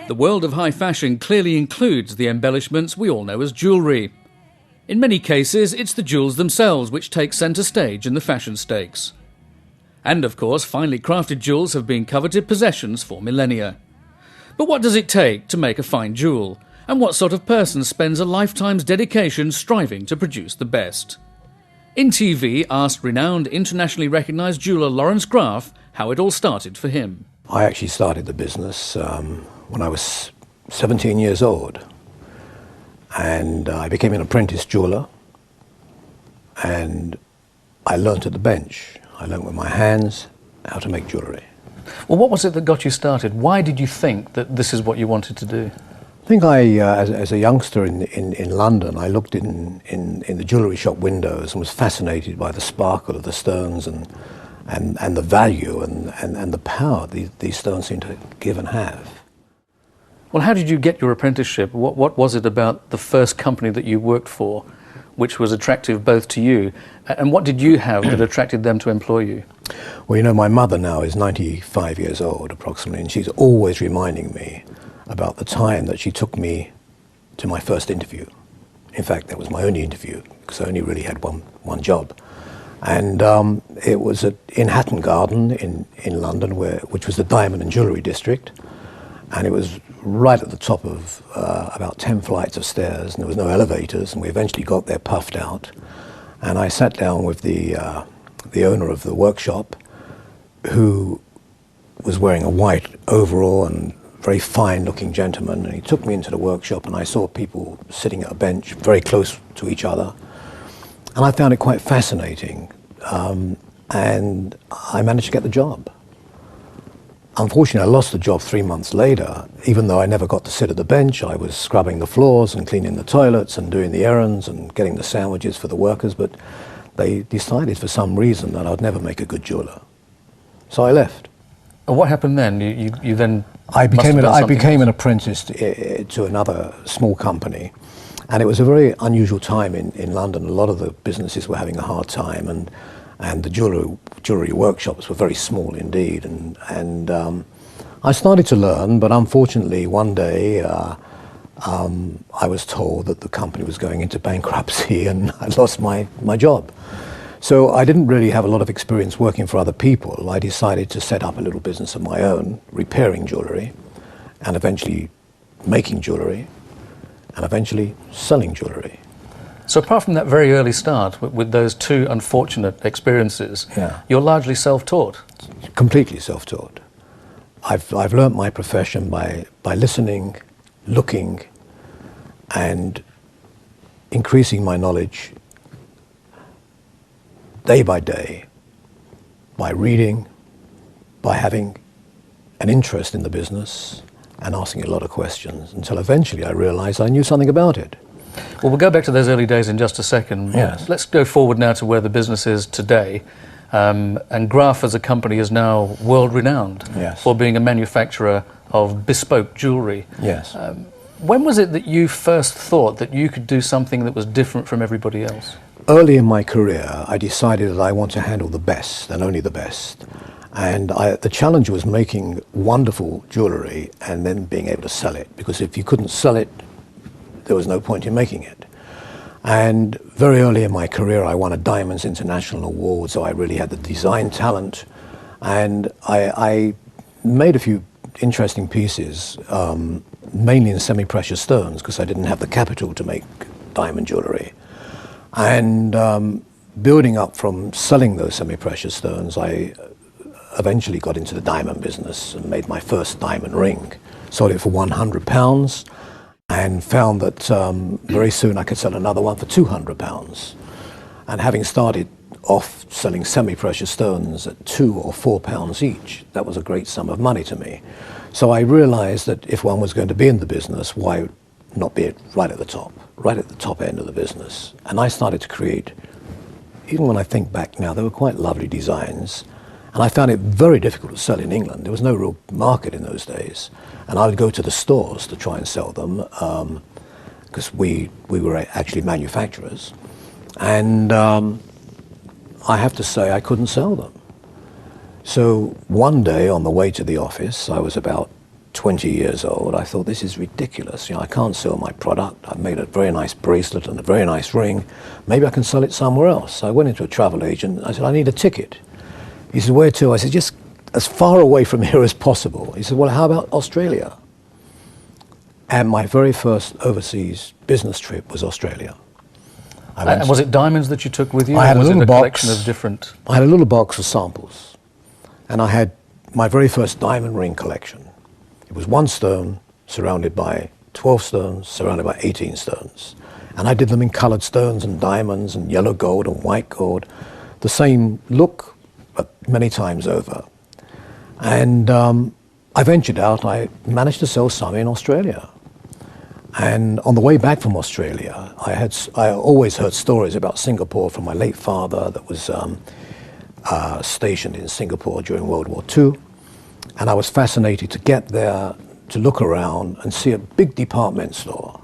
The world of high fashion clearly includes the embellishments we all know as jewellery. In many cases, it's the jewels themselves which take centre stage in the fashion stakes. And of course, finely crafted jewels have been coveted possessions for millennia. But what does it take to make a fine jewel? And what sort of person spends a lifetime's dedication striving to produce the best? In TV asked renowned, internationally recognised jeweller Laurence Graff how it all started for him. I actually started the business when I was 17 years old, and I became an apprentice jeweller, and I learnt at the bench. I learnt with my hands how to make jewellery. Well, what was it that got you started? Why did you think that this is what you wanted to do? I think as a youngster in London, I looked in the jewellery shop windows and was fascinated by the sparkle of the stones and the value and the power these stones seem to give and have. Well, how did you get your apprenticeship? What was it about the first company that you worked for which was attractive both to you, and what did you have that attracted them to employ you? Well, you know, my mother now is 95 years old approximately, and she's always reminding me about the time that she took me to my first interview. In fact, that was my only interview, because I only really had one job. And it was in Hatton Garden in London, which was the diamond and jewellery district. And it was right at the top of about 10 flights of stairs, and there was no elevators, and we eventually got there puffed out. And I sat down with the owner of the workshop, who was wearing a white overall and very fine-looking gentleman, and he took me into the workshop, and I saw people sitting at a bench very close to each other. And I found it quite fascinating, and I managed to get the job. Unfortunately, I lost the job 3 months later. Even though I never got to sit at the bench, I was scrubbing the floors and cleaning the toilets and doing the errands and getting the sandwiches for the workers, but they decided for some reason that I'd never make a good jeweller. So I left. And what happened then? You then I became an apprentice to another small company. And it was a very unusual time in London. A lot of the businesses were having a hard time, and the jewellery workshops were very small indeed. And I started to learn, but unfortunately one day I was told that the company was going into bankruptcy and I lost my job. So I didn't really have a lot of experience working for other people. I decided to set up a little business of my own, repairing jewellery, and eventually making jewellery, and eventually selling jewellery. So apart from that very early start with those two unfortunate experiences, yeah, you're largely self-taught? Completely self-taught. I've learnt my profession by listening, looking, and increasing my knowledge day by day, by reading, by having an interest in the business and asking a lot of questions, until eventually I realised I knew something about it. Well, we'll go back to those early days in just a second. Yes. Let's go forward now to where the business is today. And Graff as a company is now world-renowned, yes, for being a manufacturer of bespoke jewellery. Yes. When was it that you first thought that you could do something that was different from everybody else? Early in my career, I decided that I want to handle the best and only the best. And the challenge was making wonderful jewellery and then being able to sell it, because if you couldn't sell it, there was no point in making it. And very early in my career, I won a Diamonds International Award, so I really had the design talent. And I made a few interesting pieces, mainly in semi-precious stones, because I didn't have the capital to make diamond jewellery. And building up from selling those semi-precious stones, I eventually got into the diamond business and made my first diamond ring. Sold it for £100 and found that very soon I could sell another one for £200. And having started off selling semi-precious stones at £2 or £4 each, that was a great sum of money to me. So I realized that if one was going to be in the business, why not be right at the top end of the business. And I started to create, even when I think back now, they were quite lovely designs. And I found it very difficult to sell in England. There was no real market in those days. And I would go to the stores to try and sell them, because we were actually manufacturers. And I have to say I couldn't sell them. So one day on the way to the office, I was about 20 years old, I thought, this is ridiculous. I can't sell my product. I've made a very nice bracelet and a very nice ring. Maybe I can sell it somewhere else. So I went into a travel agent. I said, I need a ticket. He said, where to? I said, just as far away from here as possible. He said, well, how about Australia? And my very first overseas business trip was Australia. And was it diamonds that you took with you? I had or was a little it a box collection of different... I had a little box of samples. And I had my very first diamond ring collection. It was 1 stone surrounded by 12 stones, surrounded by 18 stones. And I did them in colored stones and diamonds and yellow gold and white gold. The same look, but many times over. And I ventured out. I managed to sell some in Australia. And on the way back from Australia, I always heard stories about Singapore from my late father that was stationed in Singapore during World War II. And I was fascinated to get there, to look around and see a big department store.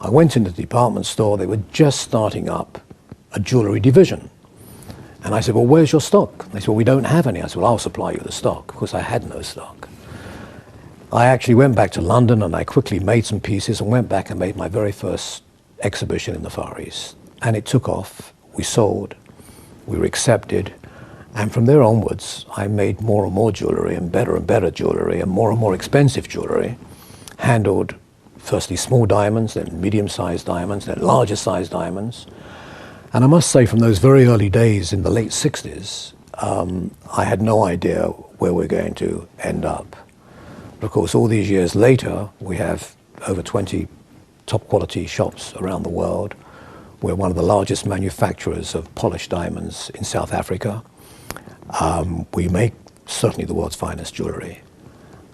I went into the department store. They were just starting up a jewelry division. And I said, well, where's your stock? They said, well, we don't have any. I said, well, I'll supply you the stock. Of course, I had no stock. I actually went back to London and I quickly made some pieces and went back and made my very first exhibition in the Far East. And it took off. We sold. We were accepted. And from there onwards, I made more and more jewelry and better jewelry and more expensive jewelry, handled firstly small diamonds, then medium-sized diamonds, then larger-sized diamonds. And I must say, from those very early days in the late 60s, I had no idea where we're going to end up. But of course, all these years later, we have over 20 top-quality shops around the world. We're one of the largest manufacturers of polished diamonds in South Africa. We make certainly the world's finest jewelry,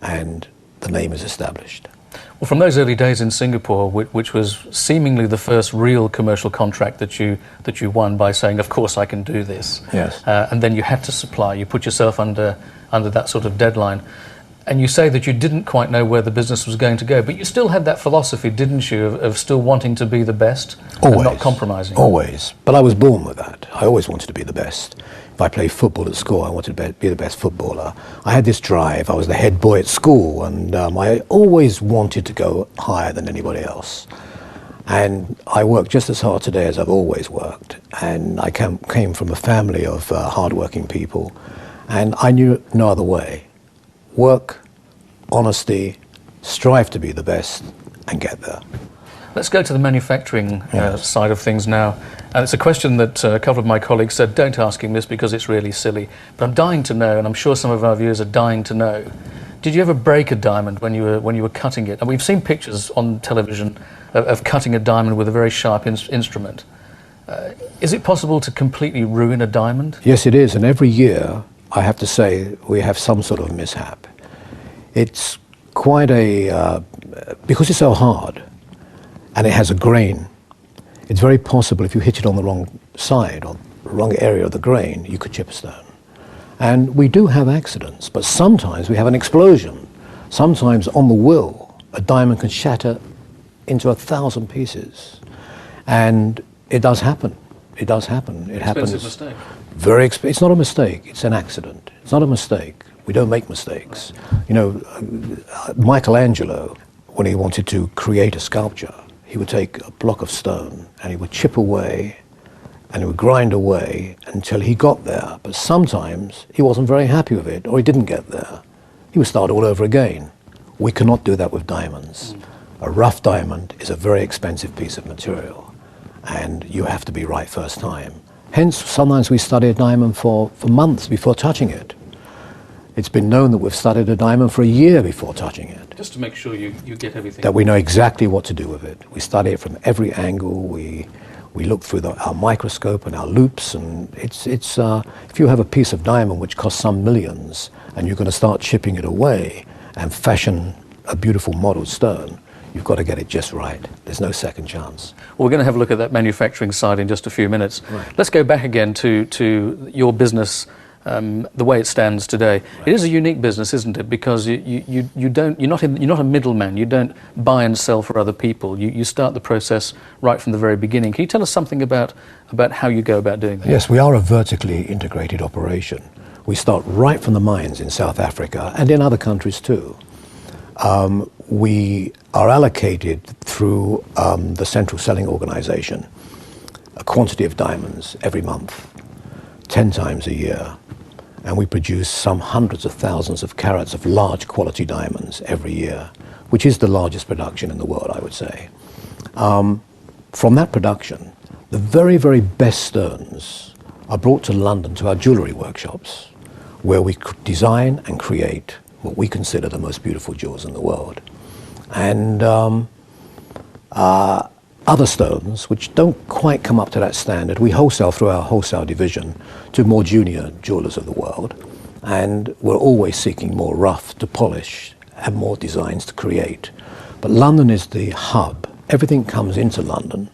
and the name is established. Well, from those early days in Singapore, which was seemingly the first real commercial contract that you won by saying, of course I can do this. Yes. And then you had to supply. You put yourself under that sort of deadline. And you say that you didn't quite know where the business was going to go, but you still had that philosophy, didn't you, of still wanting to be the best and not compromising? Always. But I was born with that. I always wanted to be the best. If I played football at school, I wanted to be the best footballer. I had this drive. I was the head boy at school, and I always wanted to go higher than anybody else. And I work just as hard today as I've always worked. And I came from a family of hardworking people, and I knew no other way. Work, honesty, strive to be the best, and get there. Let's go to the manufacturing side of things now. And it's a question that a couple of my colleagues said, don't ask him this because it's really silly. But I'm dying to know, and I'm sure some of our viewers are dying to know, did you ever break a diamond when you were cutting it? And we've seen pictures on television of cutting a diamond with a very sharp instrument. Is it possible to completely ruin a diamond? Yes, it is. And every year, I have to say, we have some sort of mishap. It's quite because it's so hard and it has a grain, it's very possible if you hit it on the wrong side or the wrong area of the grain, you could chip a stone. And we do have accidents, but sometimes we have an explosion. Sometimes on the will, a diamond can shatter into 1,000 pieces. And it does happen. It does happen. It happens. Expensive mistake. It's not a mistake, it's an accident. It's not a mistake. We don't make mistakes. You know, Michelangelo, when he wanted to create a sculpture, he would take a block of stone and he would chip away and he would grind away until he got there. But sometimes he wasn't very happy with it, or he didn't get there. He would start all over again. We cannot do that with diamonds. A rough diamond is a very expensive piece of material, and you have to be right first time. Hence, sometimes we study a diamond for months before touching it. It's been known that we've studied a diamond for a year before touching it. Just to make sure you get everything. That we know exactly what to do with it. We study it from every angle. We look through our microscope and our loops, and it's if you have a piece of diamond which costs some millions, and you're going to start chipping it away and fashion a beautiful model stone, You've got to get it just right. There's no second chance. Well, we're going to have a look at that manufacturing side in just a few minutes. Right. Let's go back again to your business, the way it stands today. Right. It is a unique business, isn't it? Because you're not a middleman. You don't buy and sell for other people. You start the process right from the very beginning. Can you tell us something about how you go about doing that? Yes, we are a vertically integrated operation. We start right from the mines in South Africa and in other countries too. We are allocated through the Central Selling Organization a quantity of diamonds every month, 10 times a year, and we produce some hundreds of thousands of carats of large quality diamonds every year, which is the largest production in the world, I would say. From that production, the very, very best stones are brought to London to our jewellery workshops, where we design and create what we consider the most beautiful jewels in the world. And other stones, which don't quite come up to that standard, we wholesale through our wholesale division to more junior jewelers of the world. And we're always seeking more rough to polish and more designs to create. But London is the hub. Everything comes into London.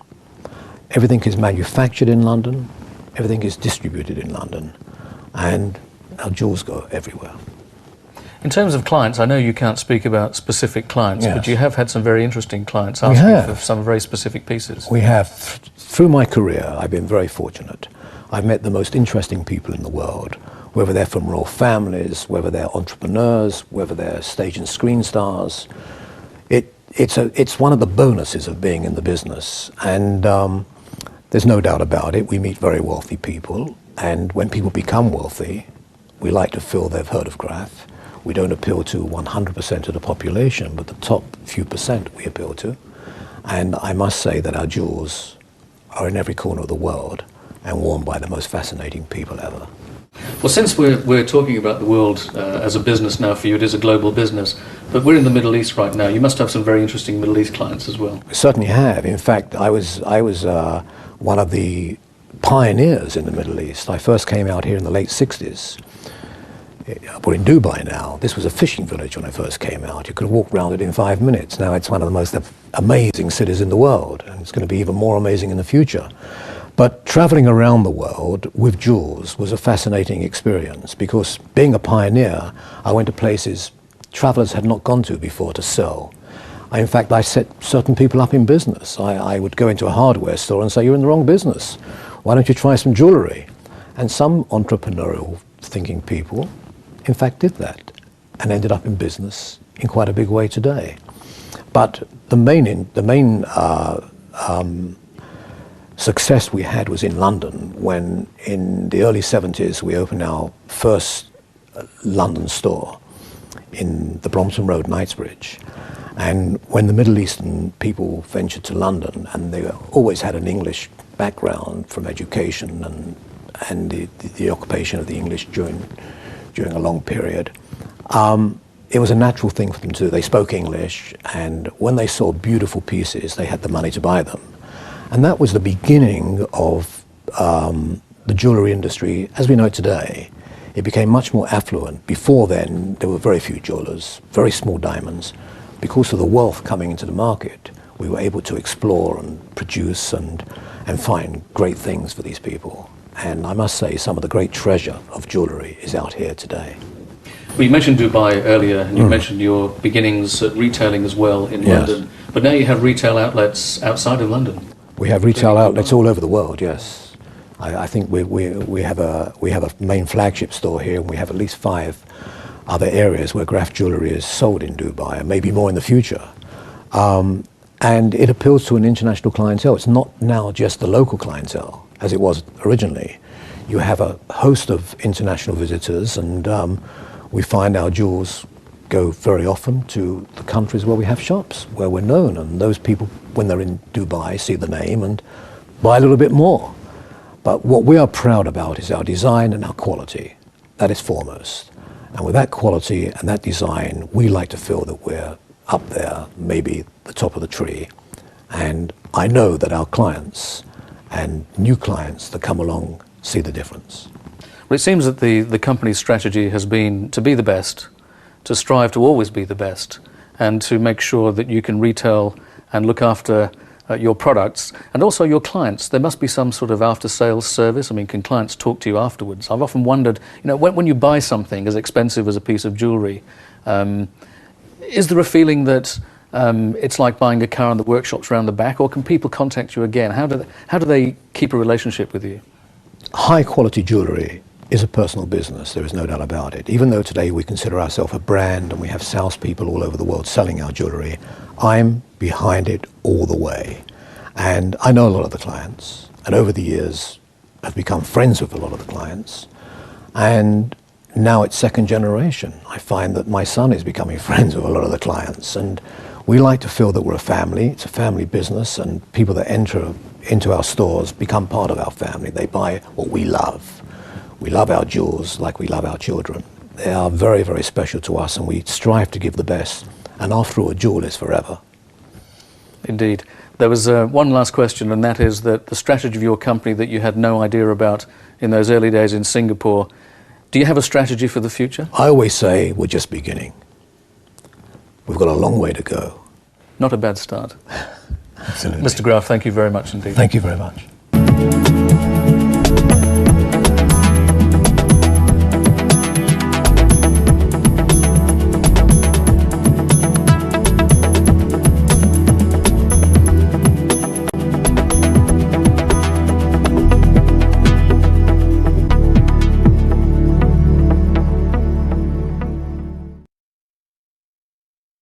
Everything is manufactured in London. Everything is distributed in London. And our jewels go everywhere. In terms of clients, I know you can't speak about specific clients, Yes. but you have had some very interesting clients asking for some very specific pieces. We have. Through my career, I've been very fortunate. I've met the most interesting people in the world, whether they're from royal families, whether they're entrepreneurs, whether they're stage and screen stars. It's one of the bonuses of being in the business. And there's no doubt about it. We meet very wealthy people. And when people become wealthy, we like to feel they've heard of Graff. We don't appeal to 100% of the population, but the top few percent we appeal to. And I must say that our jewels are in every corner of the world and worn by the most fascinating people ever. Well, since we're talking about the world as a business now for you, it is a global business, but we're in the Middle East right now. You must have some very interesting Middle East clients as well. We certainly have. In fact, I was one of the pioneers in the Middle East. I first came out here in the late 60s. We're in Dubai now. This was a fishing village when I first came out. You could walk around it in 5 minutes. Now it's one of the most amazing cities in the world, and it's going to be even more amazing in the future. But traveling around the world with jewels was a fascinating experience, because being a pioneer, I went to places travelers had not gone to before to sell. In fact, I set certain people up in business. I would go into a hardware store and say, "You're in the wrong business. Why don't you try some jewellery?" And some entrepreneurial thinking people in fact did that and ended up in business in quite a big way today. But the main success we had was in London, when in the early 70s we opened our first London store in the Brompton Road, Knightsbridge. And when the Middle Eastern people ventured to London, and they always had an English background from education and the occupation of the English during a long period, it was a natural thing for them to do. They spoke English, and when they saw beautiful pieces, they had the money to buy them. And that was the beginning of the jewellery industry as we know it today. It became much more affluent. Before then, there were very few jewellers, very small diamonds. Because of the wealth coming into the market, we were able to explore and produce and find great things for these people. And I must say, some of the great treasure of jewellery is out here today. Well, you mentioned Dubai earlier, and you mentioned your beginnings at retailing as well in London. But now you have retail outlets outside of London. We have retail outlets all over the world, yes. I think we have a main flagship store here, and we have at least 5 other areas where Graff jewellery is sold in Dubai, and maybe more in the future. And it appeals to an international clientele. It's not now just the local clientele, as it was originally. You have a host of international visitors, and we find our jewels go very often to the countries where we have shops, where we're known, and those people, when they're in Dubai, see the name and buy a little bit more. But what we are proud about is our design and our quality. That is foremost. And with that quality and that design, we like to feel that we're up there, maybe the top of the tree. And I know that our clients and new clients that come along see the difference. Well, it seems that the company's strategy has been to be the best, to strive to always be the best, and to make sure that you can retail and look after your products and also your clients. There must be some sort of after-sales service. I mean, can clients talk to you afterwards? I've often wondered, you know, when you buy something as expensive as a piece of jewellery, is there a feeling that it's like buying a car and the workshop's around the back, or can people contact you again? How do they keep a relationship with you? High-quality jewellery is a personal business, there is no doubt about it. Even though today we consider ourselves a brand and we have salespeople all over the world selling our jewellery, I'm behind it all the way. And I know a lot of the clients, and over the years I've become friends with a lot of the clients. And now it's second generation. I find that my son is becoming friends with a lot of the clients, and we like to feel that we're a family. It's a family business, and people that enter into our stores become part of our family. They buy what we love. We love our jewels like we love our children. They are very, very special to us, and we strive to give the best. And after all, a jewel is forever. Indeed. There was one last question, and that is that the strategy of your company that you had no idea about in those early days in Singapore, do you have a strategy for the future? I always say we're just beginning. We've got a long way to go. Not a bad start. Absolutely. Mr. Graff, thank you very much indeed. Thank you very much.